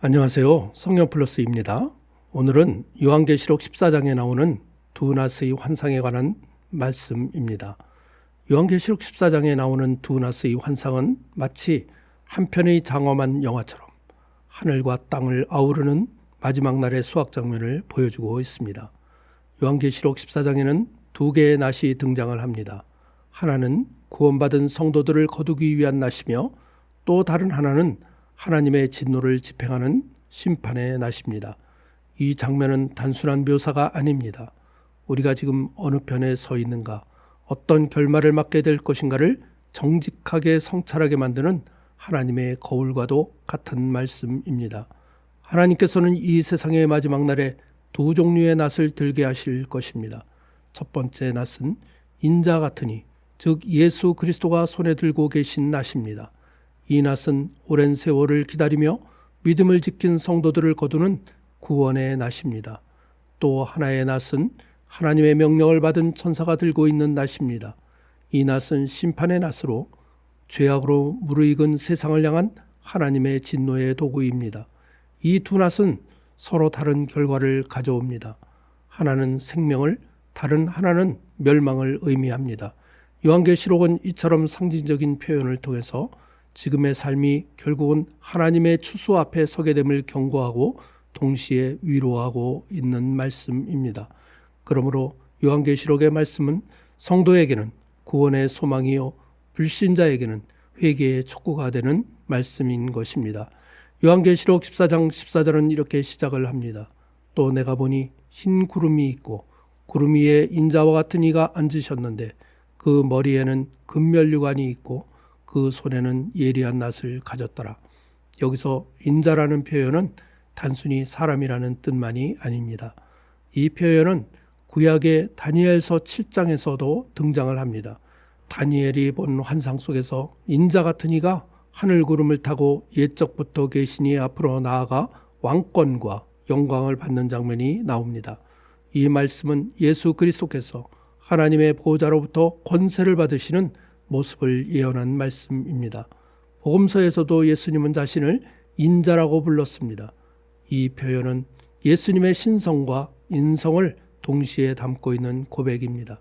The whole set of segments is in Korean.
안녕하세요. 성령 플러스입니다. 오늘은 요한계시록 14장에 나오는 두 낫의 환상에 관한 말씀입니다. 요한계시록 14장에 나오는 두 낫의 환상은 마치 한 편의 장엄한 영화처럼 하늘과 땅을 아우르는 마지막 날의 수학 장면을 보여주고 있습니다. 요한계시록 14장에는 두 개의 낫이 등장을 합니다. 하나는 구원받은 성도들을 거두기 위한 낫이며 또 다른 하나는 하나님의 진노를 집행하는 심판의 낫입니다. 이 장면은 단순한 묘사가 아닙니다. 우리가 지금 어느 편에 서 있는가, 어떤 결말을 맞게 될 것인가를 정직하게 성찰하게 만드는 하나님의 거울과도 같은 말씀입니다. 하나님께서는 이 세상의 마지막 날에 두 종류의 낫을 들게 하실 것입니다. 첫 번째 낫은 인자 같으니, 즉 예수 그리스도가 손에 들고 계신 낫입니다. 이 낫은 오랜 세월을 기다리며 믿음을 지킨 성도들을 거두는 구원의 낫입니다. 또 하나의 낫은 하나님의 명령을 받은 천사가 들고 있는 낫입니다. 이 낫은 심판의 낫으로 죄악으로 무르익은 세상을 향한 하나님의 진노의 도구입니다. 이 두 낫은 서로 다른 결과를 가져옵니다. 하나는 생명을, 다른 하나는 멸망을 의미합니다. 요한계시록은 이처럼 상징적인 표현을 통해서 지금의 삶이 결국은 하나님의 추수 앞에 서게 됨을 경고하고 동시에 위로하고 있는 말씀입니다. 그러므로 요한계시록의 말씀은 성도에게는 구원의 소망이요, 불신자에게는 회개의 촉구가 되는 말씀인 것입니다. 요한계시록 14장 14절은 이렇게 시작을 합니다. 또 내가 보니 흰 구름이 있고 구름 위에 인자와 같은 이가 앉으셨는데 그 머리에는 금면류관이 있고 그 손에는 예리한 낫을 가졌더라. 여기서 인자라는 표현은 단순히 사람이라는 뜻만이 아닙니다. 이 표현은 구약의 다니엘서 7장에서도 등장을 합니다. 다니엘이 본 환상 속에서 인자 같은 이가 하늘 구름을 타고 옛적부터 계신 이 앞으로 나아가 왕권과 영광을 받는 장면이 나옵니다. 이 말씀은 예수 그리스도께서 하나님의 보호자로부터 권세를 받으시는 모습을 예언한 말씀입니다. 복음서에서도 예수님은 자신을 인자라고 불렀습니다. 이 표현은 예수님의 신성과 인성을 동시에 담고 있는 고백입니다.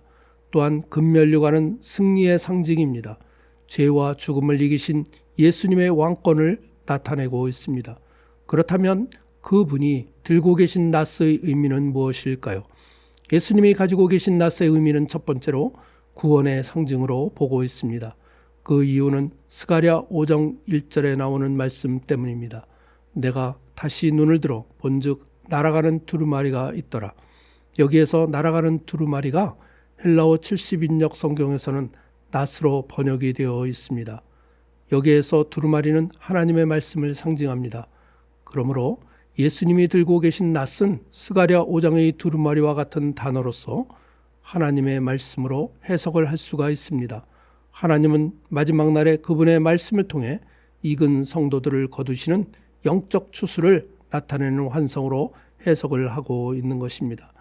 또한 금면류관은 승리의 상징입니다. 죄와 죽음을 이기신 예수님의 왕권을 나타내고 있습니다. 그렇다면 그분이 들고 계신 낫의 의미는 무엇일까요? 예수님이 가지고 계신 낫의 의미는 첫 번째로 구원의 상징으로 보고 있습니다. 그 이유는 스가랴 5장 1절에 나오는 말씀 때문입니다. 내가 다시 눈을 들어 본즉 날아가는 두루마리가 있더라. 여기에서 날아가는 두루마리가 헬라어 70인역 성경에서는 낫으로 번역이 되어 있습니다. 여기에서 두루마리는 하나님의 말씀을 상징합니다. 그러므로 예수님이 들고 계신 낫은 스가랴 5장의 두루마리와 같은 단어로서 하나님의 말씀으로 해석을 할 수가 있습니다. 하나님은 마지막 날에 그분의 말씀을 통해 익은 성도들을 거두시는 영적 추수를 나타내는 환상으로 해석을 하고 있는 것입니다.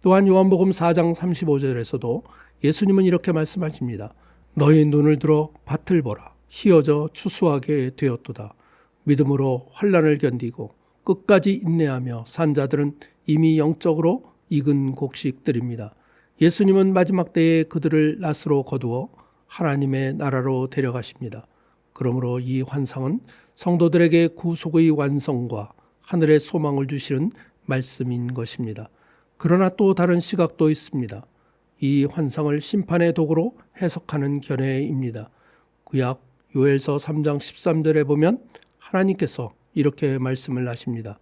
또한 요한복음 4장 35절에서도 예수님은 이렇게 말씀하십니다. 너희 눈을 들어 밭을 보라. 휘어져 추수하게 되었도다. 믿음으로 환난을 견디고 끝까지 인내하며 산 자들은 이미 영적으로 익은 곡식들입니다. 예수님은 마지막 때에 그들을 낫으로 거두어 하나님의 나라로 데려가십니다. 그러므로 이 환상은 성도들에게 구속의 완성과 하늘의 소망을 주시는 말씀인 것입니다. 그러나 또 다른 시각도 있습니다. 이 환상을 심판의 도구로 해석하는 견해입니다. 구약 요엘서 3장 13절에 보면 하나님께서 이렇게 말씀을 하십니다.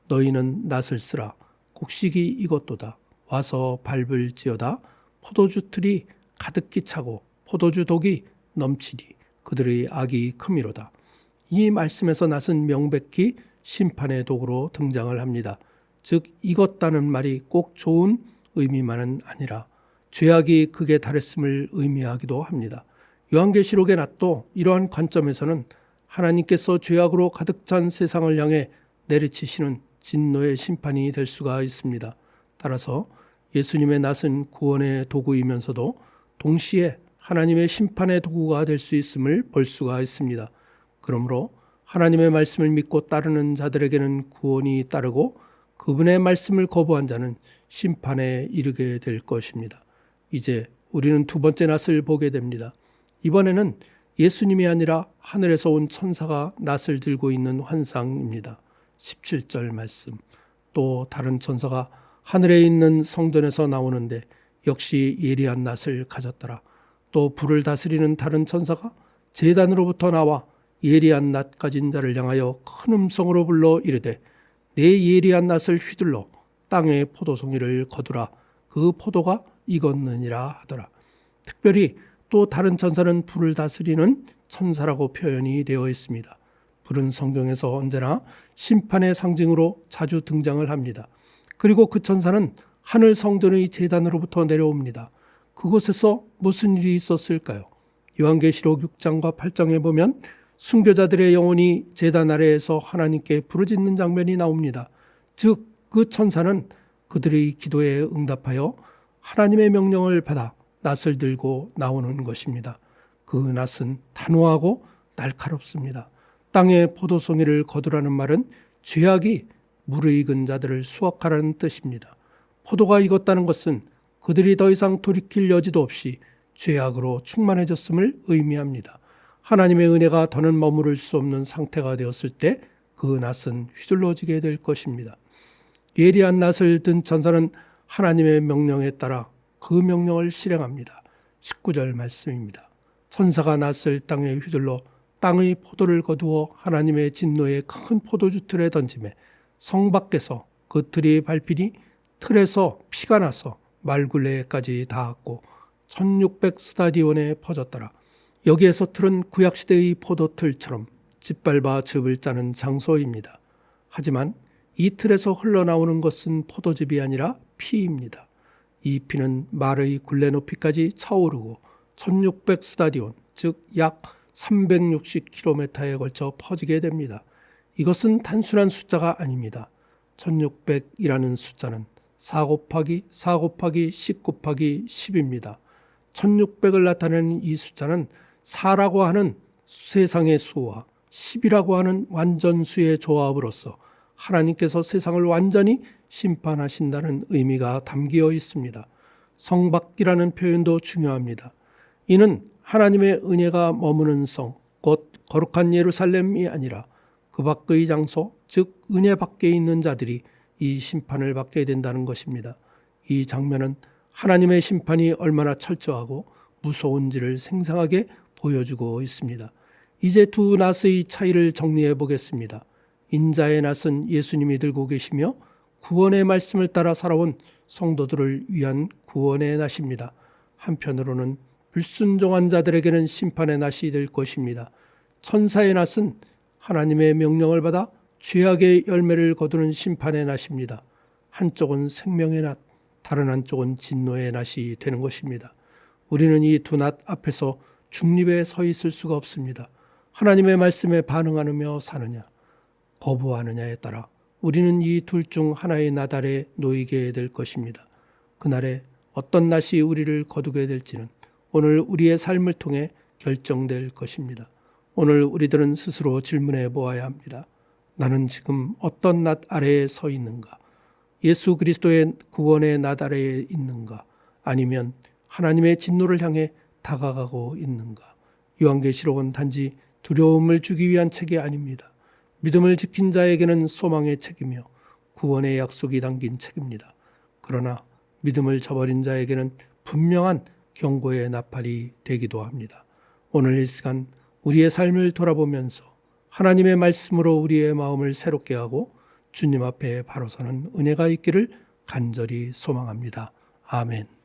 너희는 낫을 쓰라. 곡식이 익었도다. 와서 밟을지어다. 포도주 틀이 가득히 차고 포도주 독이 넘치리. 그들의 악이 크미로다. 이 말씀에서 낫은 명백히 심판의 도구로 등장을 합니다. 즉 익었다는 말이 꼭 좋은 의미만은 아니라 죄악이 극에 달했음을 의미하기도 합니다. 요한계시록의 낫도 이러한 관점에서는 하나님께서 죄악으로 가득 찬 세상을 향해 내리치시는 진노의 심판이 될 수가 있습니다. 따라서 예수님의 낫은 구원의 도구이면서도 동시에 하나님의 심판의 도구가 될 수 있음을 볼 수가 있습니다. 그러므로 하나님의 말씀을 믿고 따르는 자들에게는 구원이 따르고 그분의 말씀을 거부한 자는 심판에 이르게 될 것입니다. 이제 우리는 두 번째 낫을 보게 됩니다. 이번에는 예수님이 아니라 하늘에서 온 천사가 낫을 들고 있는 환상입니다. 17절 말씀. 또 다른 천사가 하늘에 있는 성전에서 나오는데 역시 예리한 낫을 가졌더라. 또 불을 다스리는 다른 천사가 제단으로부터 나와 예리한 낫 가진 자를 향하여 큰 음성으로 불러 이르되 내 예리한 낫을 휘둘러 땅의 포도송이를 거두라. 그 포도가 익었느니라 하더라. 특별히 또 다른 천사는 불을 다스리는 천사라고 표현이 되어 있습니다. 불은 성경에서 언제나 심판의 상징으로 자주 등장을 합니다. 그리고 그 천사는 하늘 성전의 제단으로부터 내려옵니다. 그곳에서 무슨 일이 있었을까요? 요한계시록 6장과 8장에 보면 순교자들의 영혼이 제단 아래에서 하나님께 부르짖는 장면이 나옵니다. 즉 그 천사는 그들의 기도에 응답하여 하나님의 명령을 받아 낫을 들고 나오는 것입니다. 그 낫은 단호하고 날카롭습니다. 땅의 포도송이를 거두라는 말은 죄악이 무르익은 자들을 수확하라는 뜻입니다. 포도가 익었다는 것은 그들이 더 이상 돌이킬 여지도 없이 죄악으로 충만해졌음을 의미합니다. 하나님의 은혜가 더는 머무를 수 없는 상태가 되었을 때 그 낫은 휘둘러지게 될 것입니다. 예리한 낫을 든 천사는 하나님의 명령에 따라 그 명령을 실행합니다. 19절 말씀입니다. 천사가 낫을 땅에 휘둘러 땅의 포도를 거두어 하나님의 진노의 큰 포도주 틀에 던지매 성 밖에서 그 틀이 밟히니 틀에서 피가 나서 말굴레까지 닿았고 1600 스타디온에 퍼졌더라. 여기에서 틀은 구약시대의 포도틀처럼 짓밟아 즙을 짜는 장소입니다. 하지만 이 틀에서 흘러나오는 것은 포도즙이 아니라 피입니다. 이 피는 말의 굴레 높이까지 차오르고 1600 스타디온, 즉 약 360km에 걸쳐 퍼지게 됩니다. 이것은 단순한 숫자가 아닙니다. 1600이라는 숫자는 4 곱하기 4 곱하기 10 곱하기 10입니다. 1600을 나타내는 이 숫자는 4라고 하는 세상의 수와 10이라고 하는 완전수의 조합으로서 하나님께서 세상을 완전히 심판하신다는 의미가 담겨 있습니다. 성밖이라는 표현도 중요합니다. 이는 하나님의 은혜가 머무는 성, 곧 거룩한 예루살렘이 아니라 그 밖의 장소, 즉 은혜 밖에 있는 자들이 이 심판을 받게 된다는 것입니다. 이 장면은 하나님의 심판이 얼마나 철저하고 무서운지를 생생하게 보여주고 있습니다. 이제 두 낫의 차이를 정리해 보겠습니다. 인자의 낫은 예수님이 들고 계시며 구원의 말씀을 따라 살아온 성도들을 위한 구원의 낫입니다. 한편으로는 불순종한 자들에게는 심판의 낫이 될 것입니다. 천사의 낫은 하나님의 명령을 받아 죄악의 열매를 거두는 심판의 낫입니다. 한쪽은 생명의 낫, 다른 한쪽은 진노의 낫이 되는 것입니다. 우리는 이 두 낫 앞에서 중립에 서 있을 수가 없습니다. 하나님의 말씀에 반응하느며 사느냐, 거부하느냐에 따라 우리는 이 둘 중 하나의 낫 아래 놓이게 될 것입니다. 그날에 어떤 낫이 우리를 거두게 될지는 오늘 우리의 삶을 통해 결정될 것입니다. 오늘 우리들은 스스로 질문해 보아야 합니다. 나는 지금 어떤 낫 아래에 서 있는가? 예수 그리스도의 구원의 낫 아래에 있는가? 아니면 하나님의 진노를 향해 다가가고 있는가? 요한계시록은 단지 두려움을 주기 위한 책이 아닙니다. 믿음을 지킨 자에게는 소망의 책이며 구원의 약속이 담긴 책입니다. 그러나 믿음을 저버린 자에게는 분명한 경고의 나팔이 되기도 합니다. 오늘 이 시간 우리의 삶을 돌아보면서 하나님의 말씀으로 우리의 마음을 새롭게 하고 주님 앞에 바로 서는 은혜가 있기를 간절히 소망합니다. 아멘.